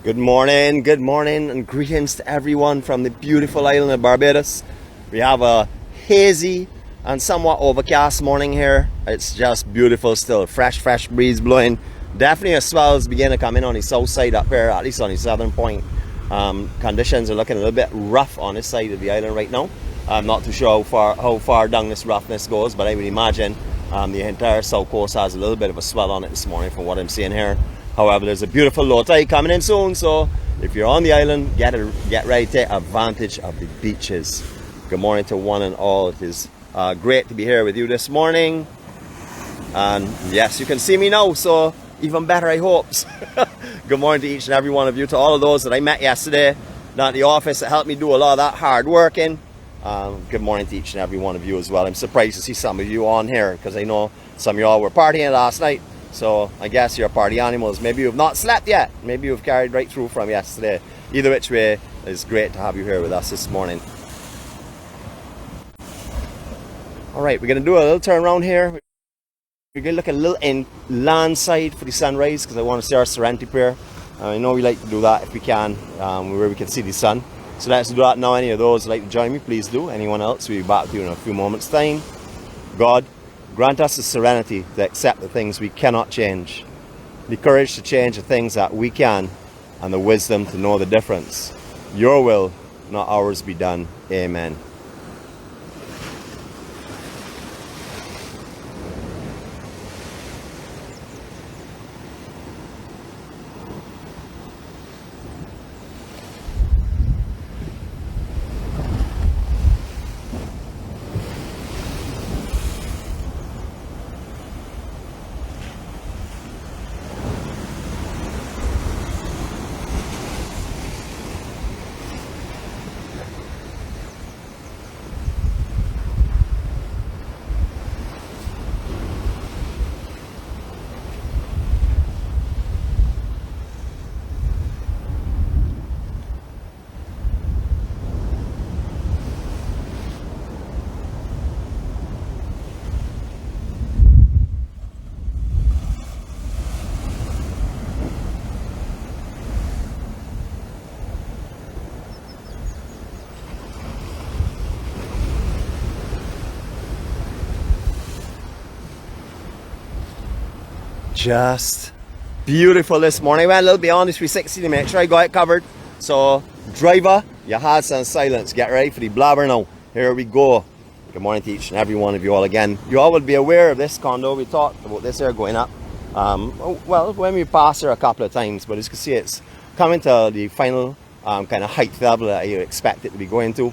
Good morning, and greetings to everyone from the beautiful island of Barbados. We have a hazy and somewhat overcast morning here. It's just beautiful still, fresh breeze blowing. Definitely a swells begin to come in on the south side up here, at least on the southern point. Conditions are looking a little bit rough on this side of the island right now. I'm not too sure how far down this roughness goes, but I would imagine the entire south coast has a little bit of a swell on it this morning from what I'm seeing here. However, there's a beautiful low tide coming in soon, so if you're on the island, get ready to take advantage of the beaches. Good morning to one and all. It is great to be here with you this morning. And yes, you can see me now, so even better, I hope. Good morning to each and every one of you, to all of those that I met yesterday down at the office that helped me do a lot of that hard working. Good morning to each and every one of you as well. I'm surprised to see some of you on here because I know some of y'all were partying last night. So I guess you're party animals. Maybe you've not slept yet. Maybe you've carried right through from yesterday. Either which way, it's great to have you here with us this morning. Alright, we're going to do a little turn around here. We're going to look a little inland side for the sunrise because I want to see our Serenity pier. I know we like to do that if we can, where we can see the sun. So let's do that now. Any of those who'd like to join me, please do. Anyone else, we'll be back with you in a few moments' time. God, grant us the serenity to accept the things we cannot change, the courage to change the things that we can, and the wisdom to know the difference. Your will, not ours, be done. Amen. Just beautiful this morning. I went a little beyond the 360 to make sure I got it covered. So driver, your hearts on silence. Get ready for the blabber now. Here we go. Good morning to each and every one of you all again. You all will be aware of this condo. We talked about this here going up. Well, when we passed here a couple of times, but as you can see, it's coming to the final kind of height level that you expect it to be going to.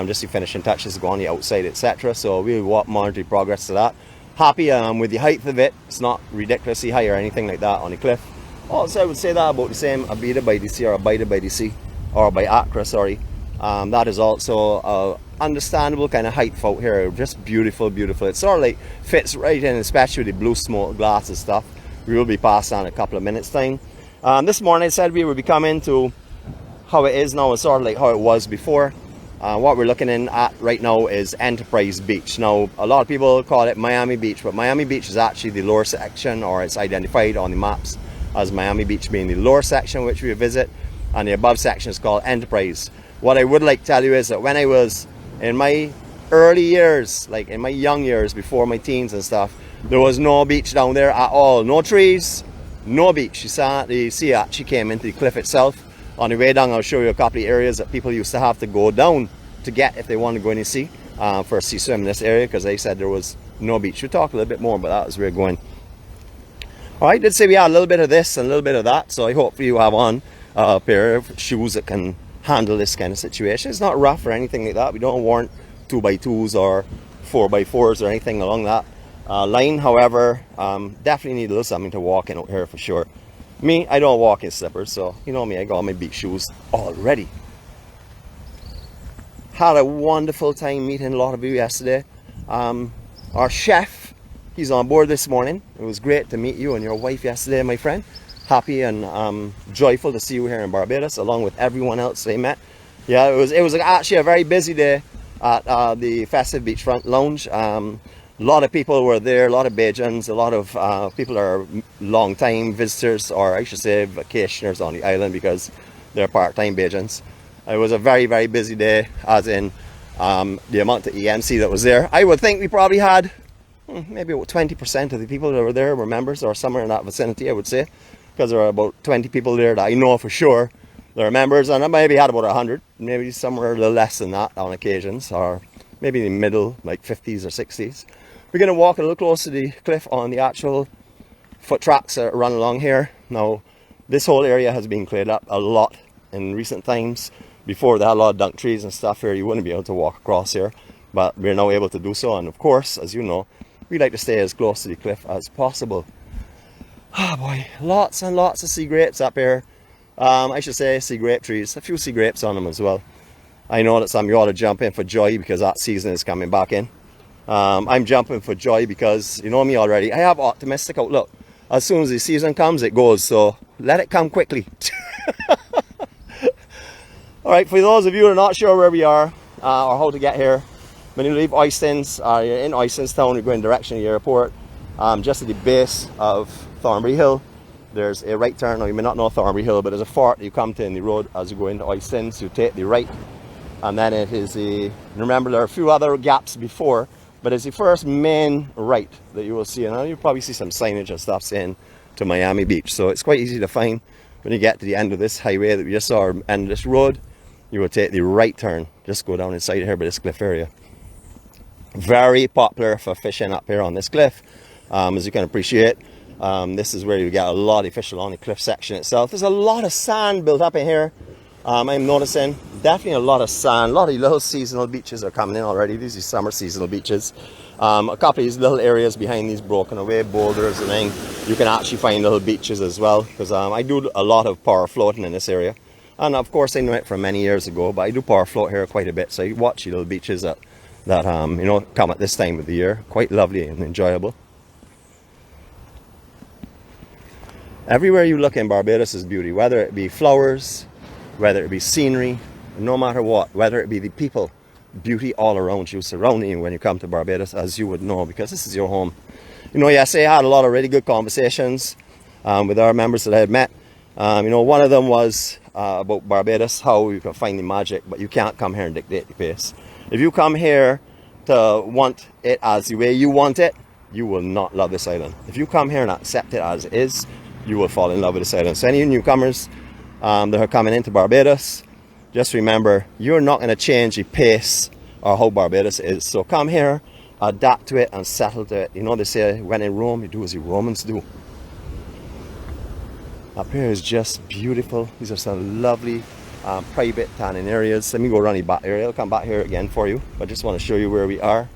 Just the finishing touches go on the outside, etc. So we'll monitor the progress to that. Happy with the height of it. It's not ridiculously high or anything like that on the cliff. Also, I would say that about the same Abida by the Sea or Abida by the Sea, or by Accra, sorry. That is also understandable kind of height out here. Just beautiful. It sort of like fits right in, especially with the blue smoke glass and stuff. We will be passed on in a couple of minutes time. This morning I said we would be coming to how it is now. It's sort of like how it was before. What we're looking at right now is Enterprise Beach. Now, a lot of people call it Miami Beach, but Miami Beach is actually the lower section, or it's identified on the maps as Miami Beach being the lower section which we visit, and the above section is called Enterprise. What I would like to tell you is that when I was in my early years, like in my young years before my teens and stuff, there was no beach down there at all. No trees, no beach. The sea actually came into the cliff itself. On the way down, I'll show you a couple of areas that people used to have to go down to get if they want to go in the sea for a sea swim in this area, because they said there was no beach. We'll talk a little bit more, but that was where we're going. Alright, did say we had a little bit of this and a little bit of that, so I hope you have on a pair of shoes that can handle this kind of situation. It's not rough or anything like that. We don't warrant 2x2s or 4x4s or anything along that line. However, definitely need a little something to walk in out here for sure. Me, I don't walk in slippers, so you know me, I got all my beach shoes already. Had a wonderful time meeting a lot of you yesterday. Our chef, he's on board this morning. It was great to meet you and your wife yesterday, my friend. Happy and joyful to see you here in Barbados, along with everyone else they met. Yeah, it was actually a very busy day at the Festive Beachfront Lounge. A lot of people were there, a lot of Bajans, a lot of people are long time visitors, or I should say vacationers on the island, because they're part-time Bajans. It was a very, very busy day, as in the amount of EMC that was there. I would think we probably had maybe about 20% of the people that were there were members, or somewhere in that vicinity, I would say, because there were about 20 people there that I know for sure they're members, and I maybe had about 100, maybe somewhere a little less than that on occasions, or maybe in the middle, like 50s or 60s. We're going to walk a little close to the cliff on the actual foot tracks that run along here. Now, this whole area has been cleared up a lot in recent times. Before, they had a lot of dunk trees and stuff here. You wouldn't be able to walk across here, but we're now able to do so. And of course, as you know, we like to stay as close to the cliff as possible. Oh boy, lots and lots of sea grapes up here. I should say sea grape trees, a few sea grapes on them as well. I know that some of you ought to jump in for joy because that season is coming back in. I'm jumping for joy because, you know me already, I have optimistic outlook. As soon as the season comes, it goes, so let it come quickly. Alright, for those of you who are not sure where we are or how to get here, when you leave Oistins, you're in Oistins town, you're going direction to the airport, just at the base of Thornbury Hill, there's a right turn. Now, you may not know Thornbury Hill, but there's a fort you come to in the road as you go into Oistins. You take the right, and then it is a, remember there are a few other gaps before, but it's the first main right that you will see, and you'll probably see some signage and stuff saying to Miami Beach, so it's quite easy to find. When you get to the end of this highway that we just saw, or end of this road, you will take the right turn, just go down inside here by this cliff area. Very popular for fishing up here on this cliff, as you can appreciate. This is where you get a lot of fish along the cliff section itself. There's a lot of sand built up in here. I'm noticing definitely a lot of sand. A lot of little seasonal beaches are coming in already. These are summer seasonal beaches. A couple of these little areas behind these broken away boulders, and then you can actually find little beaches as well, because I do a lot of power floating in this area. And of course I know it from many years ago, but I do power float here quite a bit, so you watch the little beaches that you know, come at this time of the year. Quite lovely and enjoyable. Everywhere you look in Barbados is beauty, whether it be flowers, whether it be scenery, no matter what, whether it be the people, beauty all around you, surrounding you when you come to Barbados, as you would know, because this is your home. You know, yesterday I had a lot of really good conversations with our members that I had met. You know, one of them was about Barbados, how you can find the magic, but you can't come here and dictate the pace. If you come here to want it as the way you want it, you will not love this island. If you come here and accept it as it is, you will fall in love with this island. So any newcomers that are coming into Barbados, just remember, you're not going to change the pace or how Barbados is. So come here, adapt to it and settle to it. You know, they say, when in Rome, you do as the Romans do. Up here is just beautiful. These are some lovely private tanning areas. Let me go around the back area. I'll come back here again for you. I just want to show you where we are.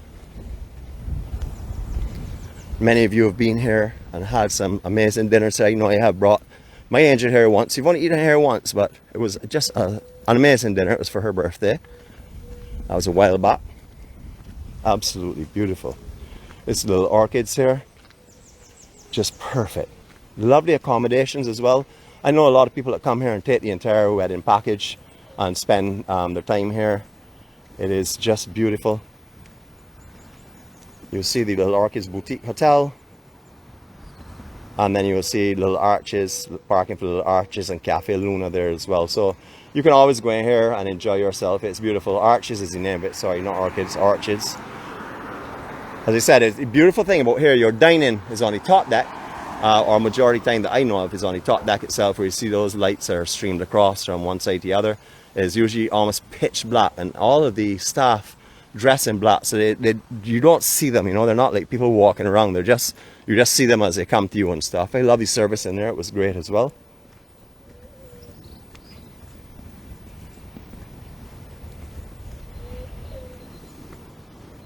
Many of you have been here and had some amazing dinners. I know I have brought my angel here once. You've only eaten here once, but it was just an amazing dinner. It was for her birthday. That was a while back. Absolutely beautiful. It's Little Orchids here. Just perfect. Lovely accommodations as well. I know a lot of people that come here and take the entire wedding package and spend their time here. It is just beautiful. You'll see the Little Orchids Boutique Hotel, and then you'll see Little Arches, parking for Little Arches, and Cafe Luna there as well. So you can always go in here and enjoy yourself. It's beautiful. Arches is the name of it. Sorry, not Orchids, Orchids. As I said, it's the beautiful thing about here, your dining is on the top deck, or majority of the time that I know of is on the top deck itself, where you see those lights are streamed across from one side to the other. It's usually almost pitch black, and all of the staff dress in black, so you don't see them, you know, they're not like people walking around, you just see them as they come to you and stuff. I love the service in there, it was great as well.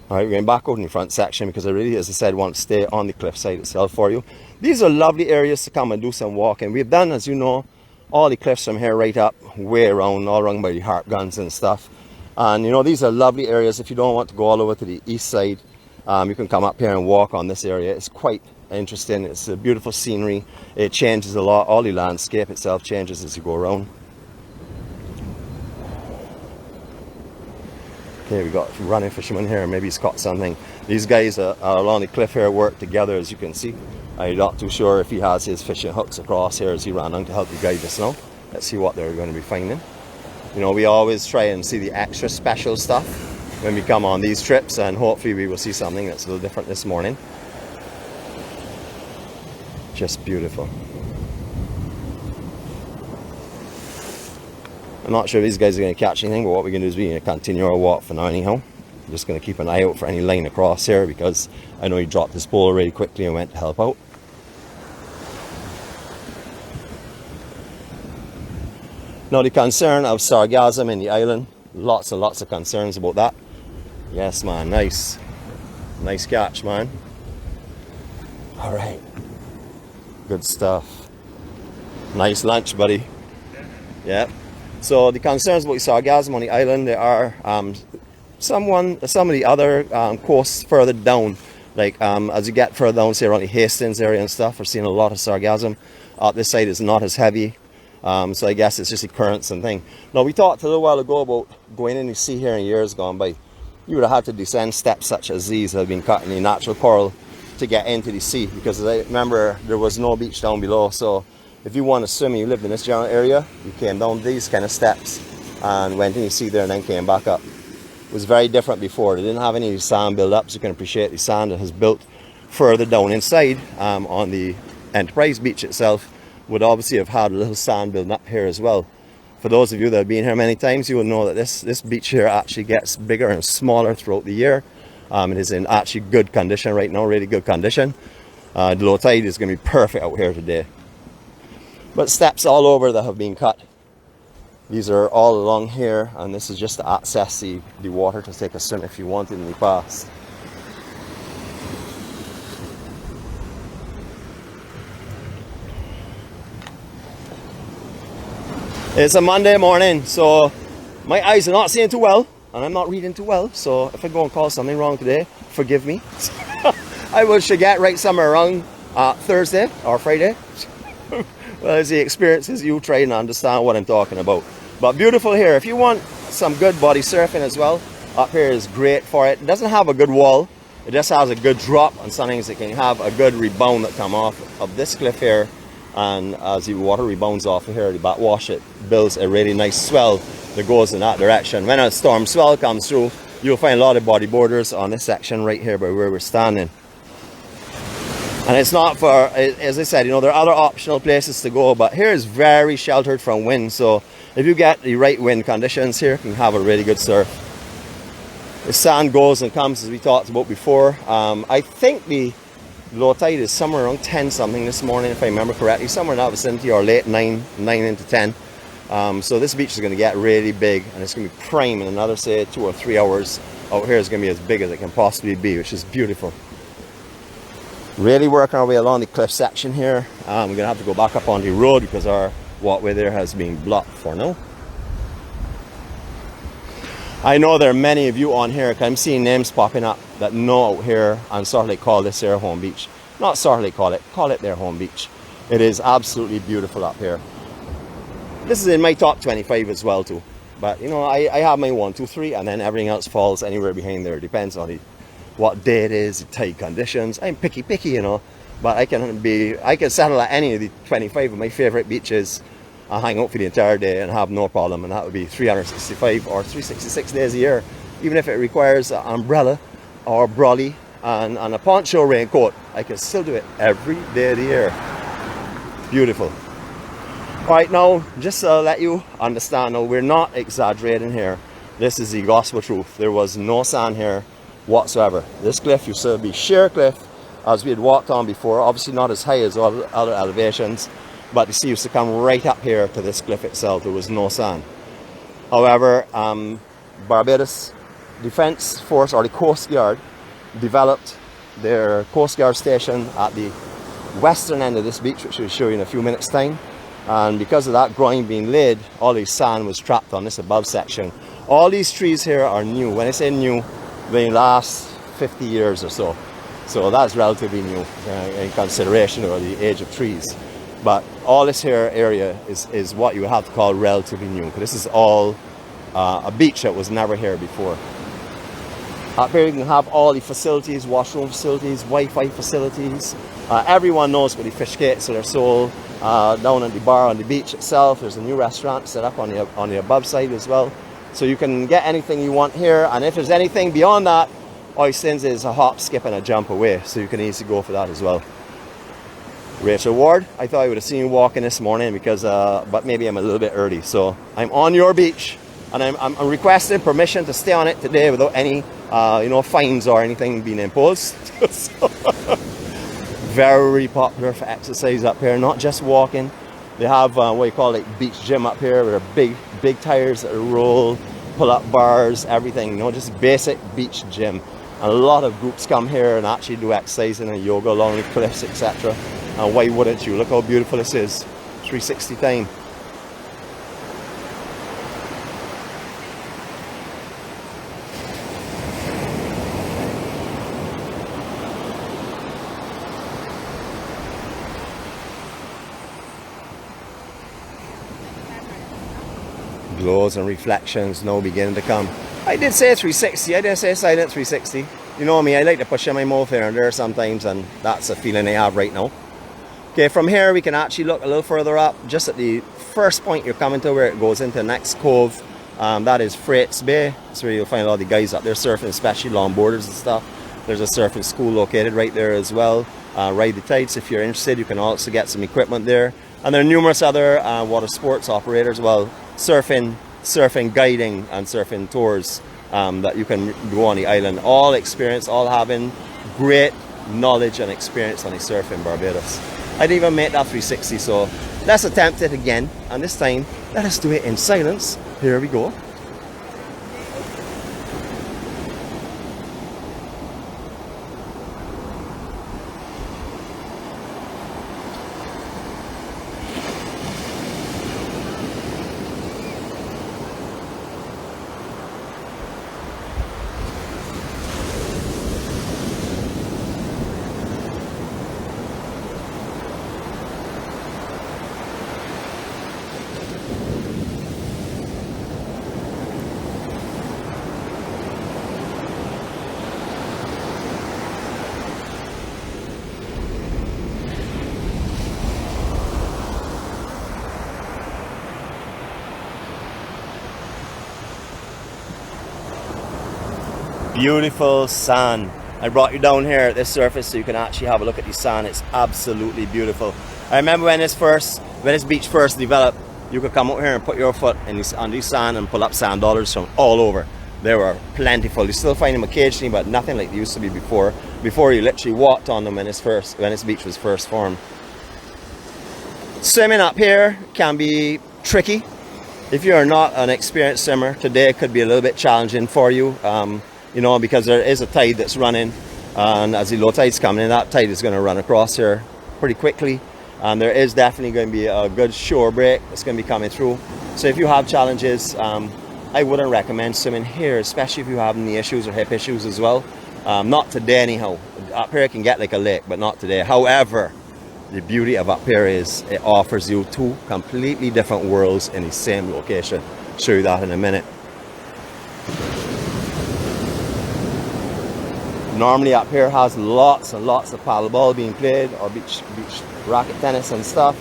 Alright, we're going back over in the front section because I really, as I said, want to stay on the cliffside itself for you. These are lovely areas to come and do some walking. We've done, as you know, all the cliffs from here right up, way around, all around by the harp guns and stuff. And you know, these are lovely areas. If you don't want to go all over to the east side, you can come up here and walk on this area. It's quite interesting. It's a beautiful scenery. It changes a lot. All the landscape itself changes as you go around. Okay, we got a running fisherman here. Maybe he's caught something. These guys along the cliff here work together, as you can see. I'm not too sure if he has his fishing hooks across here as he ran down to help you guide us now. Let's see what they're going to be finding. You know, we always try and see the extra special stuff when we come on these trips, and hopefully we will see something that's a little different this morning. Just beautiful. I'm not sure if these guys are going to catch anything, but what we're going to do is we're going to continue our walk for now anyhow. I'm just going to keep an eye out for any line across here, because I know he dropped his pole really quickly and went to help out. Now, the concern of sargassum in the island, lots and lots of concerns about that. Yes, man, nice. Nice catch, man. All right. Good stuff. Nice lunch, buddy. Yeah. So the concerns about sargassum on the island, there are some of the other coasts further down, like as you get further down, say around the Hastings area and stuff, we're seeing a lot of sargassum. This side is not as heavy, so I guess it's just the currents and thing. Now, we talked a little while ago about going in the sea here in years gone by. You would have had to descend steps such as these that have been cut in the natural coral to get into the sea, because as I remember, there was no beach down below. So if you want to swim and you lived in this general area, you came down these kind of steps and went in the sea there and then came back up. It was very different before. They didn't have any sand build up, so you can appreciate the sand that has built further down inside. On the Enterprise beach itself would obviously have had a little sand building up here as well. For those of you that have been here many times, you will know that this beach here actually gets bigger and smaller throughout the year. It is in actually good condition right now, really good condition. The low tide is going to be perfect out here today. But steps all over that have been cut. These are all along here, and this is just to access the water to take a swim if you wanted in the past. It's a Monday morning, so my eyes are not seeing too well, and I'm not reading too well, so if I go and call something wrong today, forgive me. I will should get right somewhere around Thursday or Friday. Well, as the experiences, you try and understand what I'm talking about. But beautiful here. If you want some good body surfing as well, up here is great for it. It doesn't have a good wall, it just has a good drop, and sometimes it can have a good rebound that come off of this cliff here. And as the water rebounds off of here, the backwash, it builds a really nice swell that goes in that direction. When a storm swell comes through, you'll find a lot of bodyboarders on this section right here by where we're standing. And it's not for, as I said, you know, there are other optional places to go, but here is very sheltered from wind. So if you get the right wind conditions here, you can have a really good surf. The sand goes and comes, as we talked about before. I think the low tide is somewhere around 10 something this morning, if I remember correctly, somewhere in that vicinity, or late 9 into 10. So this beach is going to get really big, and it's going to be prime in another, say, 2 or 3 hours. Out here is going to be as big as it can possibly be, which is beautiful. Really working our way along the cliff section here. We're going to have to go back up on the road because our walkway there has been blocked for now. I know there are many of you on here, because I'm seeing names popping up that know out here and sort of like call this their home beach. Not sort of like call it their home beach. It is absolutely beautiful up here. This is in my top 25 as well too. But you know, I have my 1, 2, 3, and then everything else falls anywhere behind there. It depends on what day it is, the tide conditions. I'm picky, you know, but I can settle at any of the 25 of my favorite beaches. I'll hang out for the entire day and have no problem, and that would be 365 or 366 days a year, even if it requires an umbrella or brolly and a poncho raincoat. I can still do it every day of the year. Beautiful. All right, now just to let you understand, now we're not exaggerating here. This is the gospel truth. There was no sand here whatsoever. This cliff used to be sheer cliff, as we had walked on before, obviously not as high as all other elevations, but the sea used to come right up here to this cliff itself. There was no sand. However, Barbados Defence Force, or the Coast Guard, developed their Coast Guard station at the western end of this beach, which we'll show you in a few minutes time. And because of that groin being laid, all the sand was trapped on this above section. All these trees here are new. When I say new, they last 50 years or so. So that's relatively new in consideration of the age of trees. But all this here area is what you would have to call relatively new, because this is all a beach that was never here before. Up here you can have all the facilities, washroom facilities, Wi-Fi facilities. Everyone knows where the fish cakes are sold. Down at the bar on the beach itself, there's a new restaurant set up on the above side as well. So you can get anything you want here, and if there's anything beyond that, Oistins is a hop, skip and a jump away, so you can easily go for that as well. Rachel Ward, I thought I would have seen you walking this morning because, but maybe I'm a little bit early. So I'm on your beach, and I'm requesting permission to stay on it today without any, fines or anything being imposed. So, very popular for exercise up here, not just walking. They have what you call like beach gym up here with big tires that roll, pull-up bars, everything. Just basic beach gym. And a lot of groups come here and actually do exercising and yoga along the cliffs, etc. And why wouldn't you? Look how beautiful this is. 360 time. Glows and reflections now beginning to come. I did say 360, I didn't say silent 360. You know me, I like to push in my mouth here and there sometimes, and that's a feeling I have right now. Okay, from here we can actually look a little further up, just at the first point you're coming to where it goes into the next cove. That is Freights Bay. That's where you'll find a lot of the guys up there surfing, especially longboarders and stuff. There's a surfing school located right there as well. Ride the tides if you're interested. You can also get some equipment there. And there are numerous other water sports operators, well, surfing, guiding and surfing tours that you can go on the island. All experience, all having great knowledge and experience on the surf in Barbados. I didn't even make that 360, so let's attempt it again, and this time let us do it in silence. Here we go. Beautiful sand. I brought you down here at this surface so you can actually have a look at the sand. It's absolutely beautiful. I remember when this beach first developed, you could come out here and put your foot on the sand and pull up sand dollars from all over. They were plentiful. You still find them occasionally, but nothing like they used to be before you literally walked on them when this beach was first formed. Swimming up here can be tricky. If you're not an experienced swimmer, today could be a little bit challenging for you. Because there is a tide that's running, and as the low tide's coming in, that tide is going to run across here pretty quickly, and there is definitely going to be a good shore break that's going to be coming through. So if you have challenges, I wouldn't recommend swimming here, especially if you have knee issues or hip issues as well. Not today anyhow. Up here it can get like a lake, but not today. However, the beauty of up here is it offers you two completely different worlds in the same location. I'll show you that in a minute. Normally up here has lots and lots of paddleball being played, or beach racket tennis and stuff.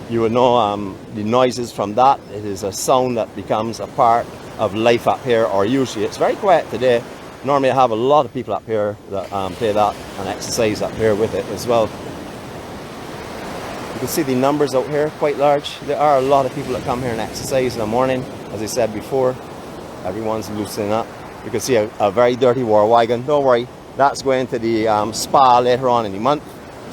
You would know the noises from that. It is a sound that becomes a part of life up here, or usually it's very quiet today. Normally I have a lot of people up here that play that and exercise up here with it as well. You can see the numbers out here, quite large. There are a lot of people that come here and exercise in the morning. As I said before, everyone's loosening up. You can see a very dirty war wagon. Don't worry. That's going to the spa later on in the month,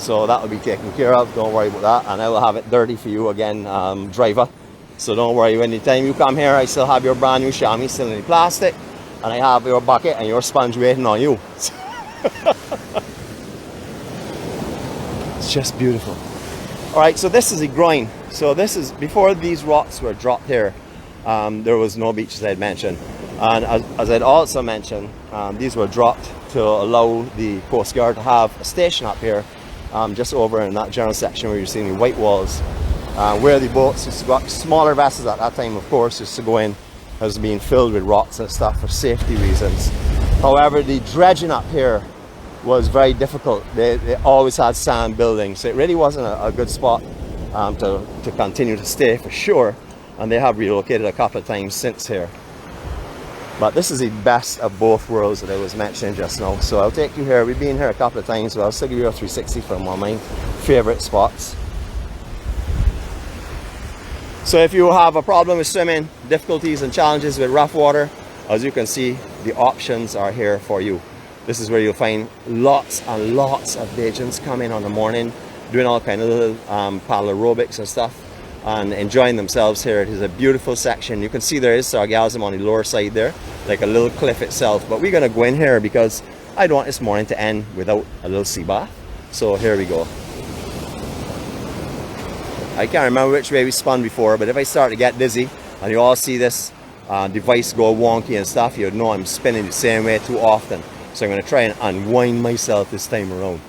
so that will be taken care of. Don't worry about that, and I will have it dirty for you again, driver. So don't worry, anytime you come here, I still have your brand new chamois still in the plastic, and I have your bucket and your sponge waiting on you. It's just beautiful. All right, so this is a groin. So this is before these rocks were dropped here. There was no beach, as I had mentioned, and as I'd also mentioned, these were dropped to allow the Coast Guard to have a station up here, just over in that general section where you're seeing the white walls, where the boats used to go up. Smaller vessels at that time, of course, used to go in, as being filled with rocks and stuff for safety reasons. However, the dredging up here was very difficult. They always had sand buildings, so it really wasn't a good spot to continue to stay for sure. And they have relocated a couple of times since here. But this is the best of both worlds that I was mentioning just now. So I'll take you here. We've been here a couple of times, so I'll still give you a 360 from one of my favorite spots. So if you have a problem with swimming, difficulties and challenges with rough water, as you can see, the options are here for you. This is where you'll find lots and lots of agents coming on the morning, doing all kind of little paddle aerobics and stuff, and enjoying themselves here. It is a beautiful section. You can see there is Sargassum on the lower side there, like a little cliff itself. But we're gonna go in here because I don't want this morning to end without a little sea bath. So here we go. I can't remember which way we spun before, but if I start to get dizzy and you all see this device go wonky and stuff, you know I'm spinning the same way too often. So I'm going to try and unwind myself this time around.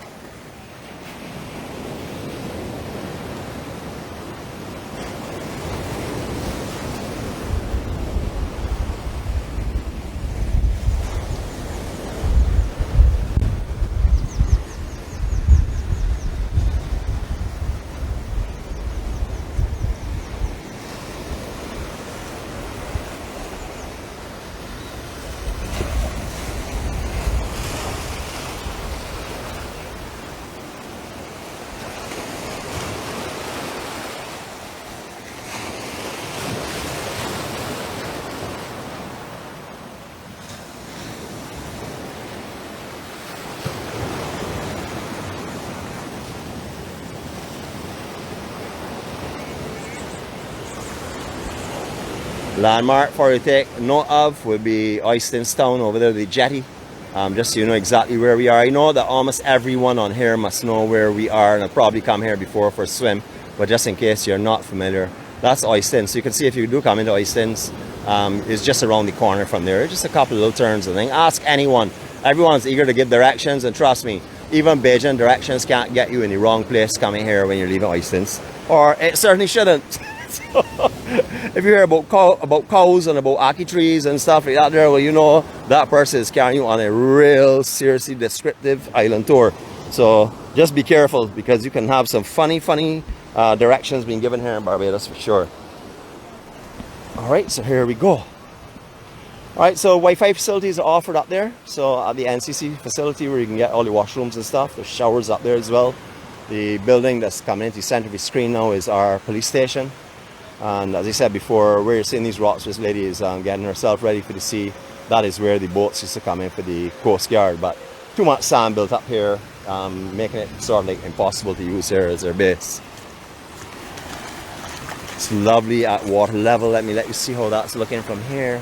Landmark for you to take note of would be Oysterstown over there, the jetty. Just so you know exactly where we are. I know that almost everyone on here must know where we are and have probably come here before for a swim, but just in case you're not familiar, that's Oysterstown. So you can see if you do come into Oysterstown, it's just around the corner from there. Just a couple of little turns, I think. Ask anyone. Everyone's eager to give directions, and trust me, even Beijing directions can't get you in the wrong place coming here when you're leaving Oysterstown. Or it certainly shouldn't. If you hear about cows and about ackee trees and stuff like that there, well, you know that person is carrying you on a real seriously descriptive island tour. So just be careful, because you can have some funny directions being given here in Barbados for sure. Alright, so here we go. Alright, so Wi-Fi facilities are offered up there. So at the NCC facility where you can get all the washrooms and stuff, there's showers up there as well. The building that's coming into the center of the screen now is our police station. And as I said before, where you're seeing these rocks, this lady is getting herself ready for the sea. That is where the boats used to come in for the Coast Guard. But too much sand built up here, making it sort of like impossible to use here as their base. It's lovely at water level. Let you see how that's looking from here.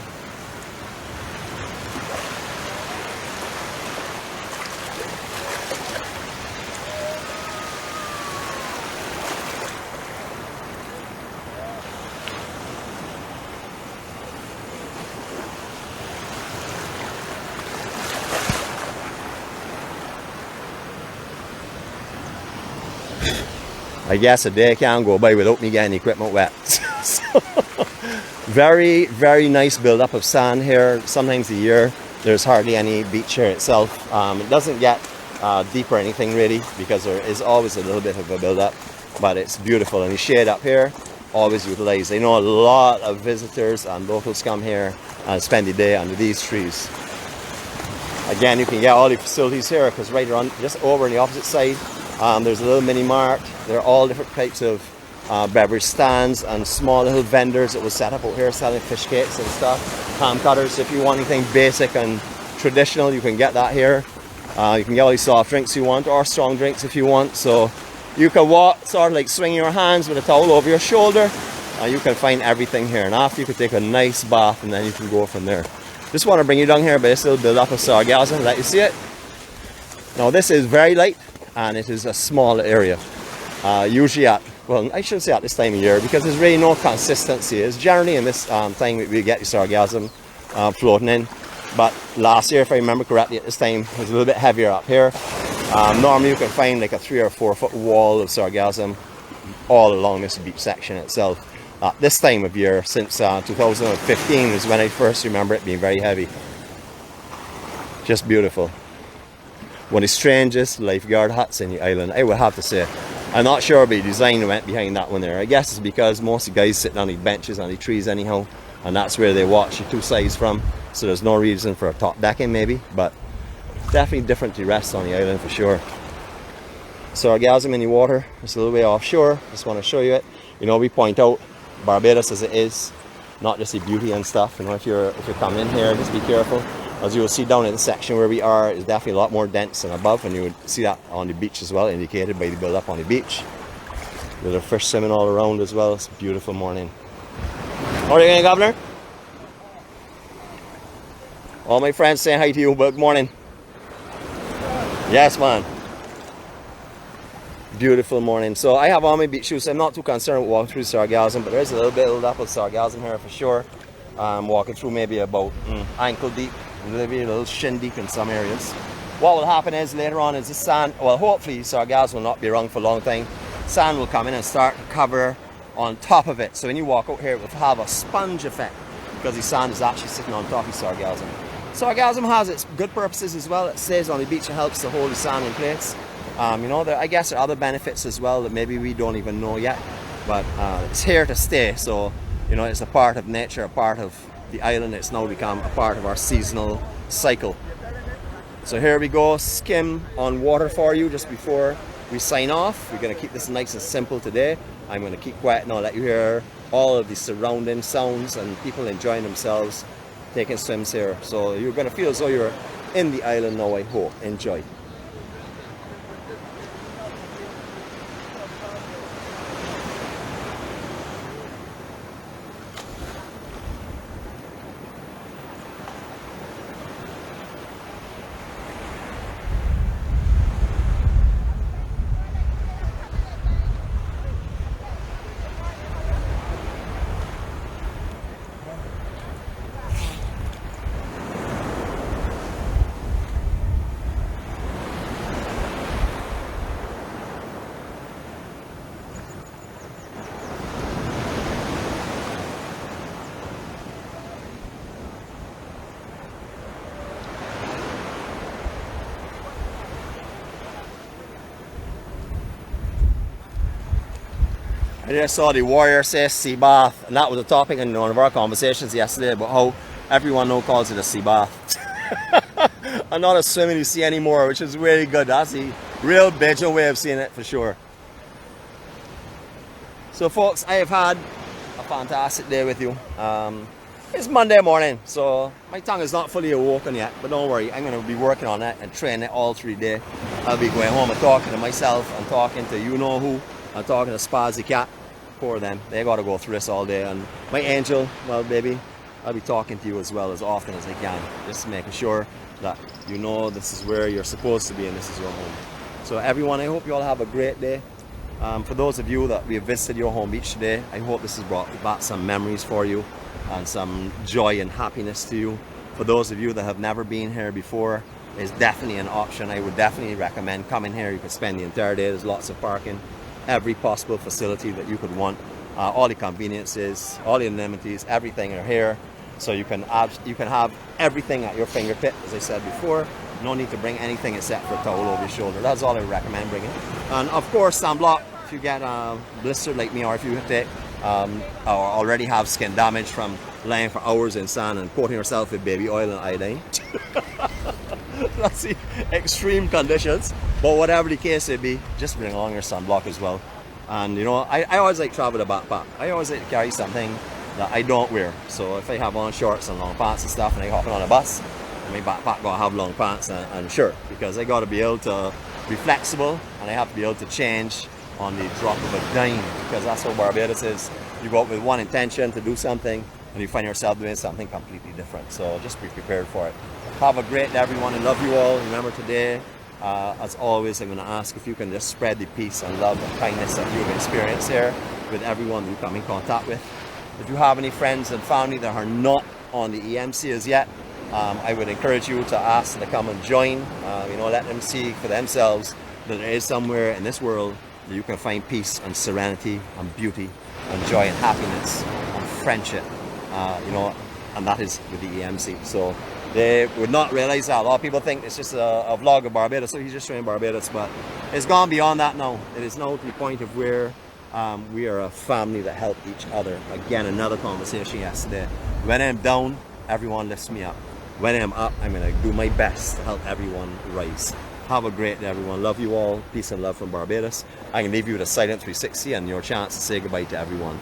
I guess a day can't go by without me getting equipment wet. So, very nice build-up of sand here. Sometimes a year there's hardly any beach here itself. It doesn't get deep or anything really, because there is always a little bit of a build-up, but it's beautiful. And the shade up here, always utilized. I know a lot of visitors and locals come here and spend the day under these trees. Again, you can get all the facilities here, because right around, just over on the opposite side, there's a little mini mart. There are all different types of beverage stands and small little vendors that will set up out here selling fish cakes and stuff. Ham cutters. If you want anything basic and traditional, you can get that here. You can get all these soft drinks you want, or strong drinks if you want. So you can walk sort of like swinging your hands with a towel over your shoulder. You can find everything here, and after you can take a nice bath, and then you can go from there. Just want to bring you down here by this little build up of Sargassum, let you see it. Now this is very light, and it is a small area. Usually at, well, I shouldn't say at this time of year, because there's really no consistency. It's generally in this time that we get the Sargassum floating in. But last year, if I remember correctly, at this time it was a little bit heavier up here. Normally you can find like a 3 or 4 foot wall of Sargassum all along this beach section itself. At this time of year, since 2015 is when I first remember it being very heavy. Just beautiful. One of the strangest lifeguard huts in the island, I would have to say. I'm not sure the design went behind that one there. I guess it's because most of the guys sitting on the benches on the trees anyhow, and that's where they watch the two sides from. So there's no reason for a top decking maybe, but definitely different to the rest on the island for sure. Sargassum in the water, it's a little way offshore. Just want to show you it. You know, we point out Barbados as it is, not just the beauty and stuff. You know, if you're coming in here, just be careful. As you will see down in the section where we are, it's definitely a lot more dense than above, and you would see that on the beach as well, indicated by the build up on the beach. Little fish swimming all around as well. It's a beautiful morning. How are you going, Governor? All my friends saying hi to you. Good morning. Yes, man. Beautiful morning. So I have on my beach shoes. So I'm not too concerned with walking through Sargassum, but there's a little bit of up with Sargassum here for sure. Walking through maybe about ankle deep, maybe a little shin deep in some areas. What will happen is later on is the sand, well hopefully Sargassum will not be around for a long time. Sand will come in and start to cover on top of it. So when you walk out here, it will have a sponge effect because the sand is actually sitting on top of Sargassum. Sargassum has its good purposes as well. It stays on the beach, it helps to hold the sand in place. You know, I guess there are other benefits as well that maybe we don't even know yet, but it's here to stay. So, you know, it's a part of nature, a part of the island. It's now become a part of our seasonal cycle. So here we go, skim on water for you just before we sign off. We're going to keep this nice and simple today. I'm going to keep quiet and I'll let you hear all of the surrounding sounds and people enjoying themselves taking swims here. So you're going to feel as though you're in the island now, I hope. Enjoy. I just saw the warrior say sea bath, and that was a topic in one of our conversations yesterday about how everyone now calls it a sea bath. And not a swimming you see anymore, which is really good. That's the real Bajan way of seeing it for sure. So folks, I have had a fantastic day with you. It's Monday morning, so my tongue is not fully awoken yet, but don't worry, I'm going to be working on it and training it all through the day. I'll be going home and talking to myself and talking to you know who. I'm talking to Spaz the cat. Poor them. They got to go through this all day. And my angel, well, baby, I'll be talking to you as well as often as I can. Just making sure that you know this is where you're supposed to be and this is your home. So everyone, I hope you all have a great day. For those of you that we have visited your home beach today, I hope this has brought back some memories for you and some joy and happiness to you. For those of you that have never been here before, it's definitely an option. I would definitely recommend coming here. You can spend the entire day. There's lots of parking. Every possible facility that you could want, all the conveniences, all the amenities, everything are here. So you can have everything at your fingertip, as I said before. No need to bring anything except for a towel over your shoulder. That's all I would recommend bringing. And of course, sunblock. If you get blistered like me, or if you take or already have skin damage from laying for hours in sand and coating yourself with baby oil and iodine. That's the extreme conditions, but whatever the case may be, just bring along your sunblock as well. And you know, I always like travel with a backpack. I always like to carry something that I don't wear. So if I have on shorts and long pants and stuff and I hop on a bus, my backpack gotta have long pants and shirt, because I gotta be able to be flexible and I have to be able to change on the drop of a dime, because that's what Barbados is. You go out with one intention to do something and you find yourself doing something completely different. So just be prepared for it. Have a great day, everyone. I love you all. Remember today, as always, I'm going to ask if you can just spread the peace and love and kindness that you've experienced here with everyone you come in contact with. If you have any friends and family that are not on the EMC as yet, I would encourage you to ask them to come and join. You know, let them see for themselves that there is somewhere in this world that you can find peace and serenity and beauty and joy and happiness and friendship. You know, and that is with the EMC. So They would not realize that. A lot of people think it's just a vlog of Barbados, so he's just showing Barbados, but it's gone beyond that now. It is now to the point of where we are a family that help each other. Again, another conversation yesterday. When I'm down, everyone lifts me up. When I'm up, I'm going to do my best to help everyone rise. Have a great day, everyone. Love you all. Peace and love from Barbados. I can leave you with a silent 360 and your chance to say goodbye to everyone.